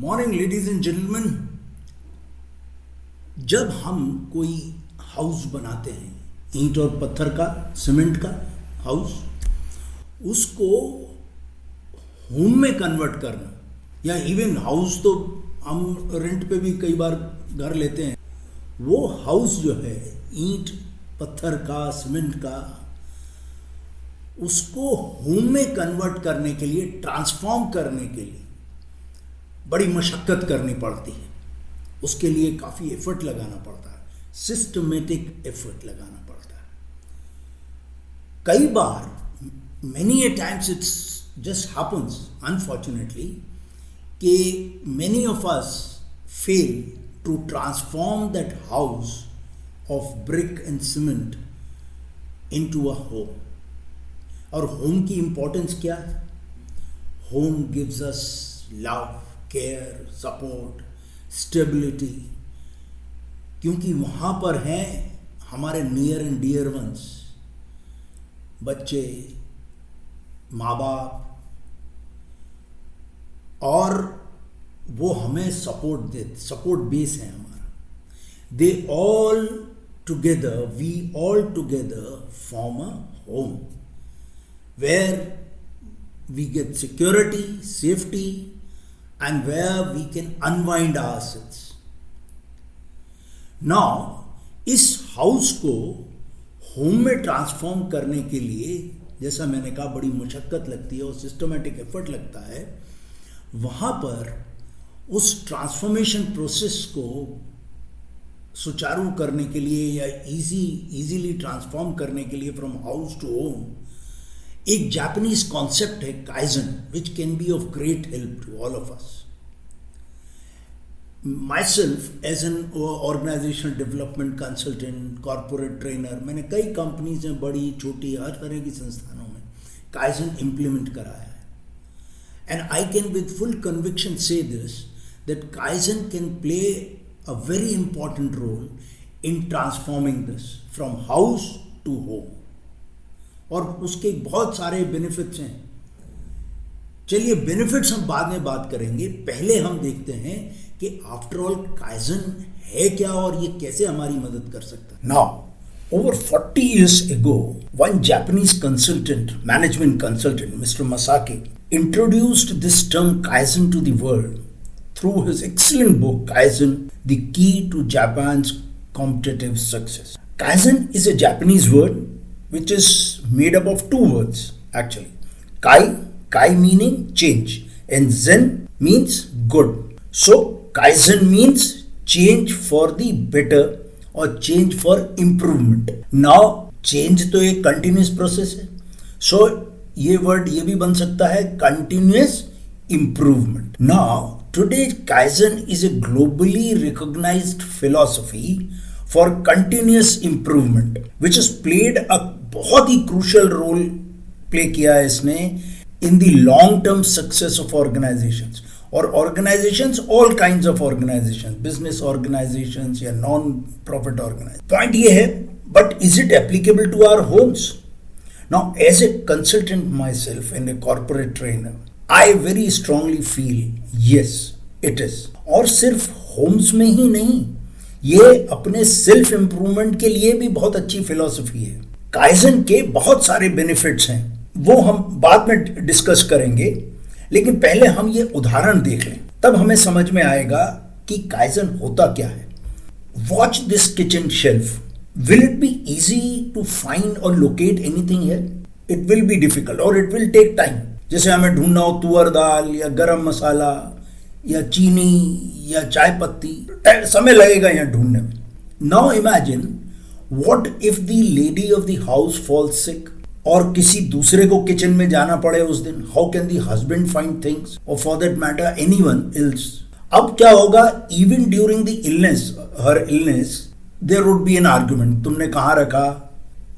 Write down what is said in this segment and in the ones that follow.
Morning ladies and gentleman. जब हम कोई हाउस बनाते हैं, ईंट और पत्थर का, सीमेंट का हाउस, उसको होम में कन्वर्ट करना, या इवन हाउस तो हम रेंट पे भी कई बार घर लेते हैं, वो हाउस जो है ईंट पत्थर का, सीमेंट का, उसको होम में कन्वर्ट करने के लिए, ट्रांसफॉर्म करने के लिए बड़ी मशक्क़त करनी पड़ती है। उसके लिए काफ़ी एफर्ट लगाना पड़ता है, सिस्टमेटिक एफर्ट लगाना पड़ता है। कई बार, many a times it's just happens unfortunately कि many of us fail to transform that house of brick and cement into a home. और होम की इम्पोर्टेंस क्या है? Home gives us love, care, support, stability, क्योंकि वहाँ पर हैं हमारे नियर एंड डियर वंस, बच्चे, माँ बाप, और वो हमें सपोर्ट देते, सपोर्ट बेस है हमारा। They all together, we all together form a home where we get security, safety, and where we can unwind ourselves. Now, इस हाउस को होम में ट्रांसफॉर्म करने के लिए, जैसा मैंने कहा, बड़ी मशक्क़त लगती है और सिस्टमेटिक एफर्ट लगता है। वहाँ पर उस ट्रांसफॉर्मेशन प्रोसेस को सुचारू करने के लिए या इजीली ट्रांसफॉर्म करने के लिए फ्रॉम हाउस टू होम, एक जापानीज कॉन्सेप्ट है kaizen, which can be of great help to all of us. Myself as an organizational development consultant, corporate trainer, मैंने कई कंपनीज में, बड़ी छोटी, हर तरह की संस्थानों में काइजन इम्प्लीमेंट कराया है। And I can with full conviction से this, that kaizen can play a very important role in transforming this from house to home. और उसके बहुत सारे बेनिफिट्स हैं। चलिए, बेनिफिट्स हम बाद में बात करेंगे, पहले हम देखते हैं कि आफ्टर ऑल काइजन है क्या और ये कैसे हमारी मदद कर सकता है। Now, over 40 years ago, one Japanese consultant, management consultant, Mr. Masaki, introduced this term Kaizen to the world through his excellent book, Kaizen, The Key to Japan's Competitive Success. Kaizen is a Japanese word which is made up of two words actually. Kai meaning change, and Zen means good. So Kaizen means change for the better or change for improvement. Now change तो एक continuous process है, so ये word ये भी बन सकता है continuous improvement. Now today Kaizen is a globally recognized philosophy for continuous improvement, which has played a बहुत ही क्रूशल रोल प्ले किया है इसने in the long term success of organisations. और organisations, all kinds of organisations, business organisations या non profit organisation. Point ये है, but is it applicable to our homes? Now, as a consultant myself and a corporate trainer, I very strongly feel yes it is. और सिर्फ Holmes में ही नहीं, ये अपने self improvement के लिए भी बहुत अच्छी फिलॉसफी है। काइजन के बहुत सारे बेनिफिट्स हैं, वो हम बाद में डिस्कस करेंगे, लेकिन पहले हम ये उदाहरण देख लें, तब हमें समझ में आएगा कि काइजन होता क्या है। Watch this kitchen shelf. Will it be easy to find और locate anything here? It will be difficult और इट विल टेक टाइम। जैसे हमें ढूंढना हो तुअर दाल या गरम मसाला या चीनी या चाय पत्ती, समय लगेगा यहाँ ढूंढने में। Now imagine, What if the lady of the house falls sick? और किसी दूसरे को किचन में जाना पड़े उस दिन? How can the husband find things? Or for that matter, anyone else? अब क्या होगा? Even during the illness, her illness, there would be an argument. तुमने कहाँ रखा?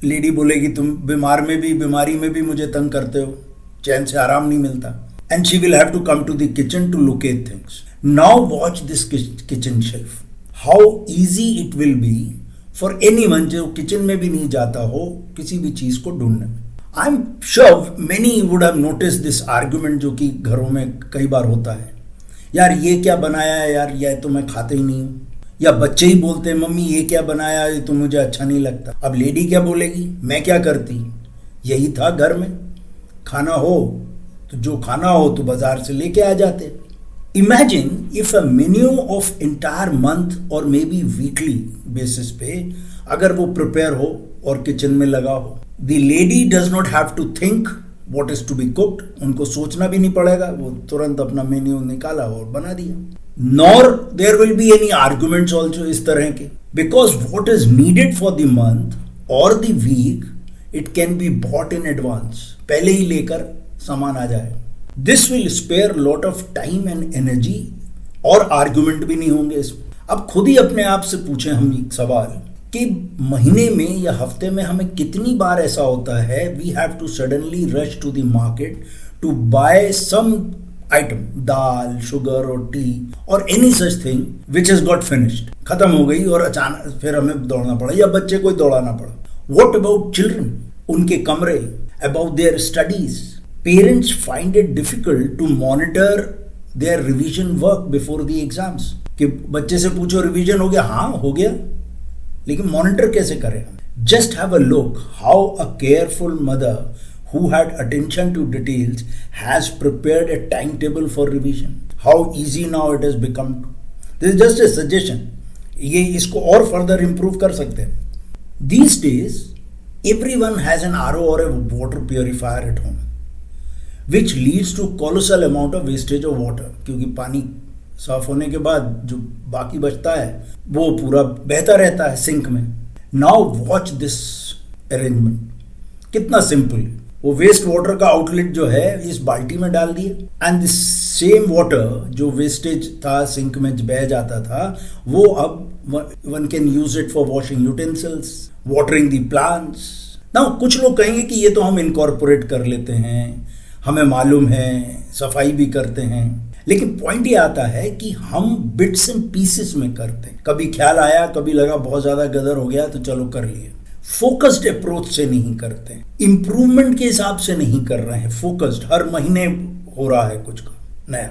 लेडी बोलेगी, तुम बीमार में भी, बीमारी में भी मुझे तंग करते हो, चैन से आराम नहीं मिलता। And she will have to come to the kitchen to locate things. Now watch this kitchen shelf. How easy it will be for anyone जो किचन में भी नहीं जाता हो किसी भी चीज को ढूंढने में। I am sure many would have notice this argument, जो कि घरों में कई बार होता है। यार ये क्या बनाया है यार, ये तो मैं खाता ही नहीं हूँ। या बच्चे ही बोलते हैं मम्मी ये क्या बनाया है, ये तो मुझे अच्छा नहीं लगता। अब लेडी क्या बोलेगी, मैं क्या करती, यही था घर में, खाना हो तो जो खाना हो तो बाजार से लेके आ जाते। Imagine if a menu of entire month और मे बी वीकली बेसिस पे अगर वो प्रिपेयर हो और किचन में लगा हो। The lady does not have to think what is to be cooked, उनको सोचना भी नहीं पड़ेगा, वो तुरंत अपना मेन्यू निकाला और बना दिया। Nor there will be any arguments also इस तरह के, because what is needed for the month और the week it can be bought in advance, पहले ही लेकर सामान आ जाए। This will spare lot of time and energy और आर्गुमेंट भी नहीं होंगे इसमें। अब खुद ही अपने आप से पूछें हम एक सवाल कि महीने में या हफ्ते में हमें कितनी बार ऐसा होता है we have to suddenly rush to the market to buy some item, dal, sugar और टी और any such thing which has got finished, खत्म हो गई और अचानक फिर हमें दौड़ना पड़ा या बच्चे को दौड़ाना पड़ा। व्हाट अबाउट चिल्ड्रन, उनके कमरे, about their studies. Parents find it difficult to monitor their revision work before the exams, कि बच्चे से पूछो रिवीजन हो गया, हाँ हो गया, लेकिन मॉनिटर कैसे करें। Just have a look how a careful mother who had attention to details has prepared a timetable for revision. How easy now it has become. This is just a suggestion. ये इसको और further improve कर सकते हैं. These days, everyone has an RO or a water purifier at home, which leads to colossal amount of wastage of water. क्योंकि पानी साफ होने के बाद जो बाकी बचता है वो पूरा बहता रहता है सिंक में। Now watch this arrangement. कितना सिंपल, वो वेस्ट वाटर का आउटलेट जो है इस बाल्टी में डाल दिया एंड द सेम वाटर जो वेस्टेज था सिंक में बह जाता था वो अब one can use it for washing utensils, watering the plants. Now कुछ लोग कहेंगे कि ये तो हम इनकॉर्पोरेट कर लेते हैं, हमें मालूम है, सफाई भी करते हैं, लेकिन पॉइंट ये आता है कि हम बिट्स एंड पीसेस में करते हैं। कभी ख्याल आया, कभी लगा बहुत ज्यादा गदर हो गया तो चलो कर लिए। फोकस्ड अप्रोच से नहीं करते, इंप्रूवमेंट के हिसाब से नहीं कर रहे हैं, फोकस्ड हर महीने हो रहा है कुछ का नया।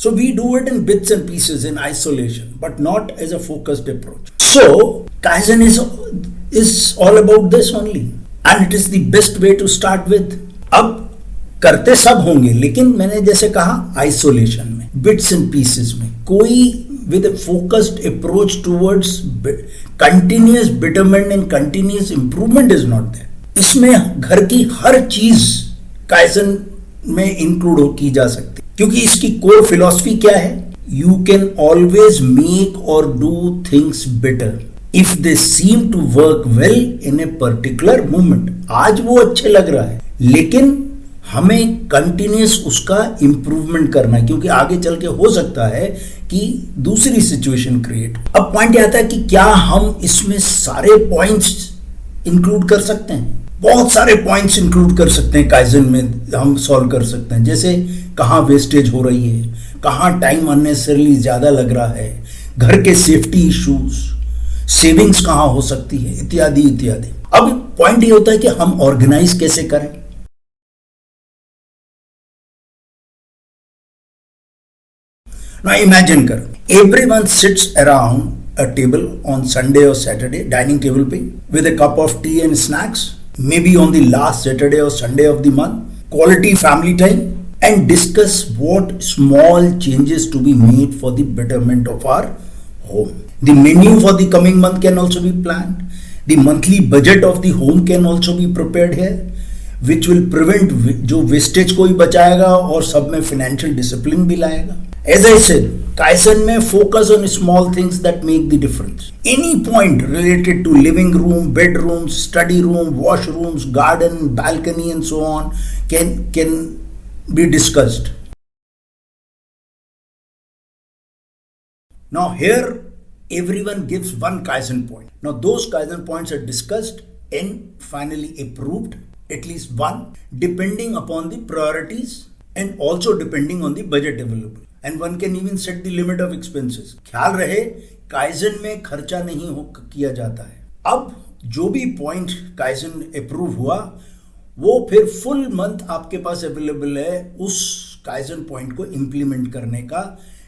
So we do it in bits and pieces in isolation but not as a focused approach. So kaizen is all about this only and it is the best way to start with. अब करते सब होंगे लेकिन मैंने जैसे कहा isolation में, bits and pieces में, कोई with a focused approach towards continuous betterment and continuous improvement is not there. इसमें घर की हर चीज काइजन में इंक्लूड की जा सकती है क्योंकि इसकी कोर फिलॉसफी क्या है, यू कैन ऑलवेज मेक और do things better if they seem to work well in a particular moment. आज वो अच्छे लग रहा है लेकिन हमें कंटिन्यूस उसका इंप्रूवमेंट करना है क्योंकि आगे चल के हो सकता है कि दूसरी सिचुएशन क्रिएट। अब पॉइंट आता है कि क्या हम इसमें सारे पॉइंट्स इंक्लूड कर सकते हैं, बहुत सारे पॉइंट्स इंक्लूड कर सकते हैं काइजन में, हम सॉल्व कर सकते हैं। जैसे कहाँ वेस्टेज हो रही है, कहाँ टाइम अननेसेसरली ज्यादा लग रहा है, घर के सेफ्टी इश्यूज, सेविंग्स कहाँ हो सकती है, इत्यादि इत्यादि। अब पॉइंट ये होता है कि हम ऑर्गेनाइज कैसे करें। Now imagine कर, everyone sits around a table on Sunday or Saturday, dining table पे, with a cup of tea and snacks, maybe on the last Saturday or Sunday of the month, quality family time, and discuss what small changes to be made for the betterment of our home. The menu for the coming month can also be planned. The monthly budget of the home can also be prepared here, which will prevent जो wastage को ही बचाएगा और सब में financial discipline भी लाएगा। As I said, Kaizen में focus on small things that make the difference. Any point related to living room, bedrooms, study room, washrooms, garden, balcony and so on can be discussed. Now here everyone gives one Kaizen point. Now those Kaizen points are discussed and finally approved, at least one, depending upon the priorities and also depending on the budget available. And one can even set the limit of expenses. ख्याल रहे kaizen में खर्चा नहीं किया जाता है। अब जो भी पॉइंट काइजन अप्रूव हुआ वो फिर फुल मंथ आपके पास अवेलेबल है उस काइजन पॉइंट को इंप्लीमेंट करने का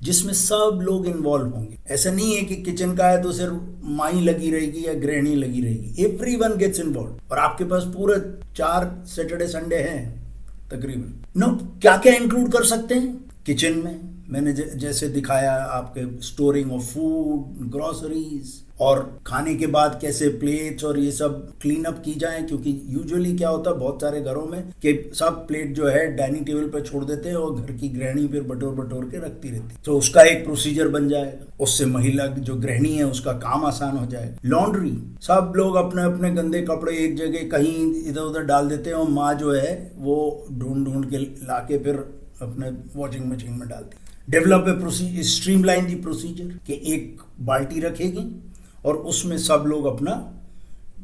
जिसमें सब लोग इन्वॉल्व होंगे। ऐसा नहीं है कि किचन का है तो सिर्फ माई लगी रहेगी या गृहिणी लगी रहेगी, एवरीवन गेट्स इन्वॉल्व। और आपके पास पूरे 4 सैटरडे संडे हैं तकरीबन। नो, क्या क्या इंक्लूड कर सकते हैं किचन में? मैंने जैसे दिखाया आपके स्टोरिंग ऑफ फूड, ग्रोसरीज, और खाने के बाद कैसे प्लेट्स और ये सब क्लीन अप की जाए, क्योंकि यूजुअली क्या होता है बहुत सारे घरों में कि सब प्लेट जो है डाइनिंग टेबल पर छोड़ देते हैं और घर की गृहिणी फिर बटोर के रखती रहती है। तो उसका एक प्रोसीजर बन जाएगा, उससे महिला जो गृहिणी है उसका काम आसान हो जाएगा। लॉन्ड्री, सब लोग अपने अपने गंदे कपड़े एक जगह कहीं इधर उधर डाल देते हैं और माँ जो है वो ढूंढ के लाके फिर अपने वॉशिंग मशीन में डालती है। Develop a procedure, streamline the procedure, कि एक बाल्टी रखेगी और उसमें सब लोग अपना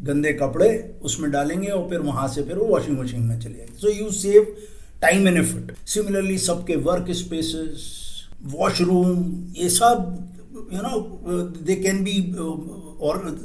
गंदे कपड़े उसमें डालेंगे और फिर वहां से फिर वो वॉशिंग मशीन में चले जाएंगे। So you save time and effort. Similarly सबके वर्क स्पेसेस, वॉशरूम, ये सब दे कैन बी, और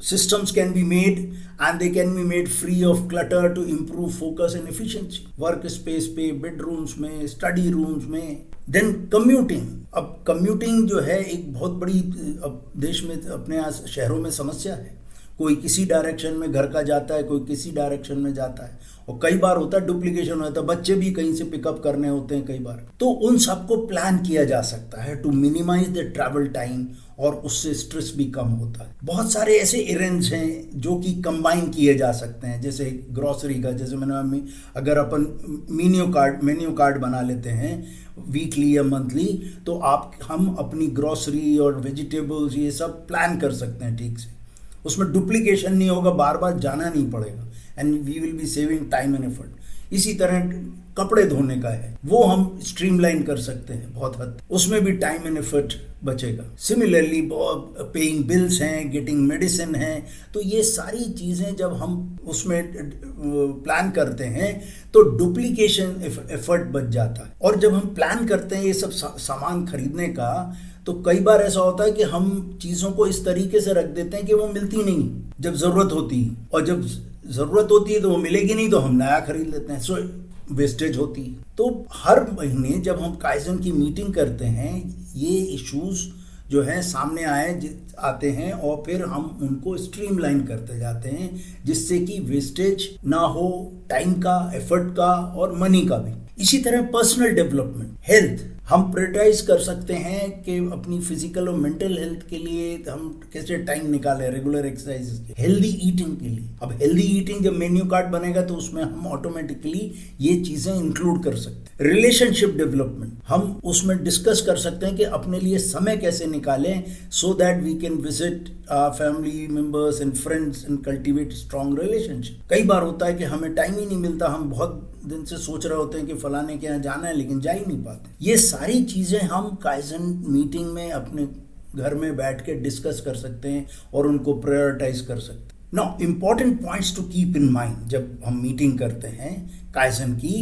systems can be made and they can be made free of clutter to improve focus and efficiency. Work space पे, bedrooms में, study rooms में। Then commuting, अब commuting जो है एक बहुत बड़ी अब देश में अपने यहाँ शहरों में समस्या है। कोई किसी डायरेक्शन में घर का जाता है, कोई किसी डायरेक्शन में जाता है, और कई बार होता है डुप्लीकेशन होता है, बच्चे भी कहीं से पिकअप करने होते हैं कई बार। तो उन सबको प्लान किया जा सकता है to minimize the travel time, और उससे स्ट्रेस भी कम होता है। बहुत सारे ऐसे इवेंट्स हैं जो कि कंबाइन किए जा सकते हैं, जैसे ग्रोसरी का, जैसे मैंने अगर अपन मेन्यू कार्ड बना लेते हैं वीकली या मंथली, तो हम अपनी ग्रोसरी और वेजिटेबल्स ये सब प्लान कर सकते हैं ठीक से। उसमें डुप्लीकेशन नहीं होगा, बार बार जाना नहीं पड़ेगा, and we will be saving time and effort. इसी तरह कपड़े धोने का है, वो हम स्ट्रीमलाइन कर सकते हैं बहुत हद, उसमें भी टाइम एंड एफर्ट बचेगा। सिमिलरली पेइंग बिल्स हैं, गेटिंग मेडिसिन है, तो ये सारी चीज़ें जब हम उसमें प्लान करते हैं तो डुप्लीकेशन एफर्ट बच जाता है। और जब हम प्लान करते हैं ये सब सामान खरीदने का, तो कई बार ऐसा होता है कि हम चीज़ों को इस तरीके से रख देते हैं कि वो मिलती नहीं जब ज़रूरत होती है, और जब ज़रूरत होती है तो वो मिलेगी नहीं तो हम नया खरीद लेते हैं। सो वेस्टेज होती है। तो हर महीने जब हम काइजन की मीटिंग करते हैं, ये इश्यूज जो हैं सामने आते हैं, और फिर हम उनको स्ट्रीमलाइन करते जाते हैं, जिससे कि वेस्टेज ना हो, टाइम का, एफर्ट का और मनी का भी। इसी तरह पर्सनल डेवलपमेंट, हेल्थ, हम प्रायोरिटाइज कर सकते हैं कि अपनी फिजिकल और मेंटल हेल्थ के लिए हम कैसे टाइम निकालें, रेगुलर एक्सरसाइज के, हेल्दी ईटिंग के लिए। अब हेल्दी ईटिंग जब मेन्यू कार्ड बनेगा तो उसमें हम ऑटोमेटिकली ये चीजें इंक्लूड कर सकते हैं। रिलेशनशिप डेवलपमेंट, हम उसमें डिस्कस कर सकते हैं कि अपने लिए समय कैसे निकालें, so that we can visit family members and friends and cultivate strong relationship. कई बार होता है कि हमें टाइम ही नहीं मिलता, हम बहुत दिन से सोच रहे होते हैं कि फलाने के यहाँ जाना है लेकिन जा ही नहीं पाते। ये सारी चीज़ें हम काइजन मीटिंग में अपने घर में बैठ के डिस्कस कर सकते हैं और उनको प्रायोरिटाइज कर सकते हैं। Now important points to keep in mind जब हम मीटिंग करते हैं काइजन की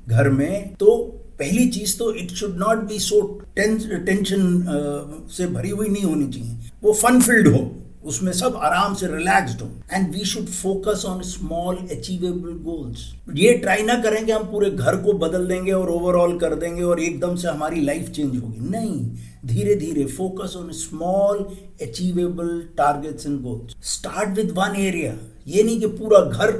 घर में, तो पहली चीज तो it should not be so tension से भरी हुई नहीं होनी चाहिए, वो फन फिल्ड हो, उसमें सब आराम से रिलैक्स्ड हो। And we should focus on small achievable goals. ये ट्राई ना करें कि हम पूरे घर को बदल देंगे और ओवरऑल कर देंगे और एकदम से हमारी लाइफ चेंज होगी, नहीं, धीरे धीरे focus on small achievable targets and goals. Start with one area, ये नहीं कि पूरा घर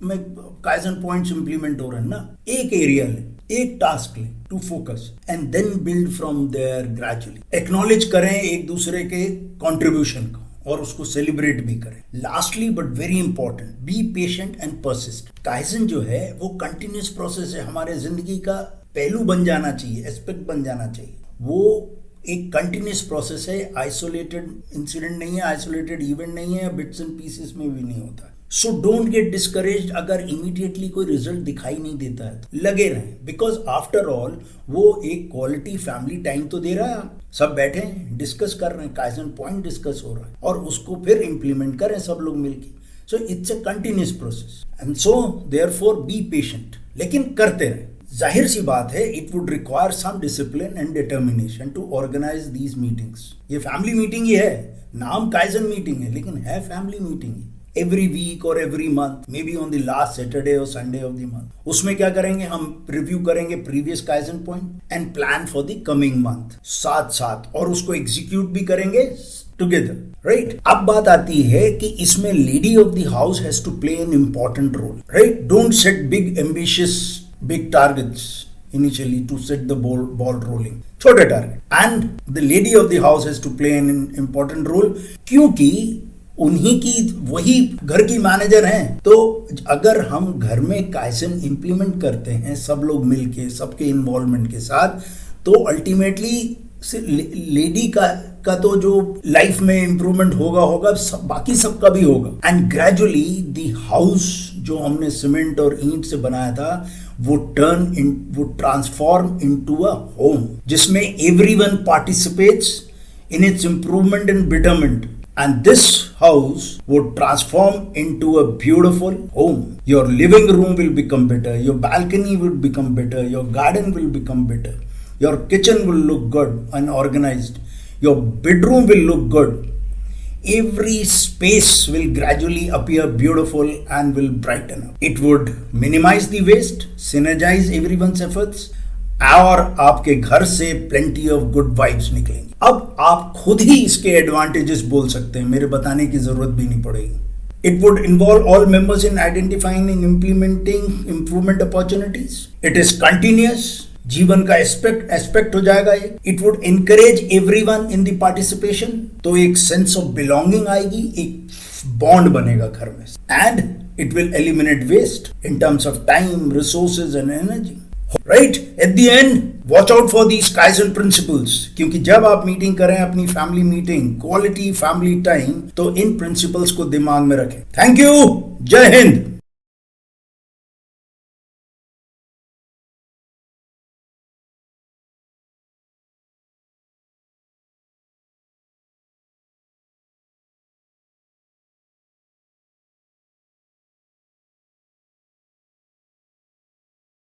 में काइजन पॉइंट्स इंप्लीमेंट हो रहे हैं ना, एक एरिया ले, एक टास्क ले to focus, and then build from there gradually. Acknowledge करें एक दूसरे के कॉन्ट्रीब्यूशन को और उसको सेलिब्रेट भी करें। Lastly but very important, be patient and persist. Kaizen जो है वो कंटिन्यूस प्रोसेस है, हमारे जिंदगी का पहलू बन जाना चाहिए, एस्पेक्ट बन जाना चाहिए। वो एक कंटिन्यूस प्रोसेस है, आइसोलेटेड इंसिडेंट नहीं है, आइसोलेटेड इवेंट नहीं है, बिट्स एंड पीसेस में भी नहीं होता। सो डोंट गेट डिस्करेज्ड अगर इमीडिएटली कोई रिजल्ट दिखाई नहीं देता है, लगे रहें, बिकॉज आफ्टर ऑल वो एक क्वालिटी फैमिली टाइम तो दे रहा है। सब बैठे हैं, डिस्कस कर रहे हैं, काइजन पॉइंट डिस्कस हो रहा है और उसको फिर इंप्लीमेंट करें सब लोग मिलके। So it's a continuous process and so therefore be patient, लेकिन करते रहें। जाहिर सी बात है, it would require some discipline and determination to organize these meetings. ये फैमिली मीटिंग ही है, नाम काइजन मीटिंग है लेकिन है फैमिली मीटिंग ही। every week or every month, maybe on the last Saturday or Sunday of the month. उसमें क्या करेंगे, हम रिव्यू करेंगे previous kaizen point and plan for the coming month साथ साथ, और उसको एग्जीक्यूट भी करेंगे टुगेदर, राइट? अब बात आती है कि इसमें lady of the house has to play an important role, right? Don't set big ambitious big targets initially to set the ball rolling. छोटे target, and the lady of the house has to play an important role, क्योंकि उन्हीं की वही घर की manager हैं. तो अगर हम घर में काइजन इंप्लीमेंट करते हैं सब लोग मिलके, सबके इन्वॉल्वमेंट के साथ, तो अल्टीमेटली लेडी का तो जो लाइफ में इंप्रूवमेंट होगा सब, बाकी सबका भी होगा. एंड ग्रेजुअली द हाउस जो हमने सीमेंट और ईंट से बनाया था वो ट्रांसफॉर्म इनटू अ होम जिसमें everyone participates in its improvement and betterment. And this house would transform into a beautiful home. Your living room will become better, your balcony will become better, your garden will become better, your kitchen will look good and organized, your bedroom will look good. Every space will gradually appear beautiful and will brighten up. It would minimize the waste, synergize everyone's efforts, और आपके घर से plenty of good vibes निकलेंगे. अब आप खुद ही इसके advantages बोल सकते हैं, मेरे बताने की जरूरत भी नहीं पड़ेगी. It would involve all members in identifying and implementing improvement opportunities. It is continuous. जीवन का एस्पेक्ट हो जाएगा ये. It would encourage everyone in the participation, तो एक सेंस ऑफ बिलोंगिंग आएगी, एक बॉन्ड बनेगा घर में. And it will eliminate waste in terms of time, resources and energy, right? At the end watch out for these kaizen principles, क्योंकि जब आप मीटिंग करें अपनी family meeting, quality family time, तो इन प्रिंसिपल्स को दिमाग में रखें. Thank you. जय हिंद.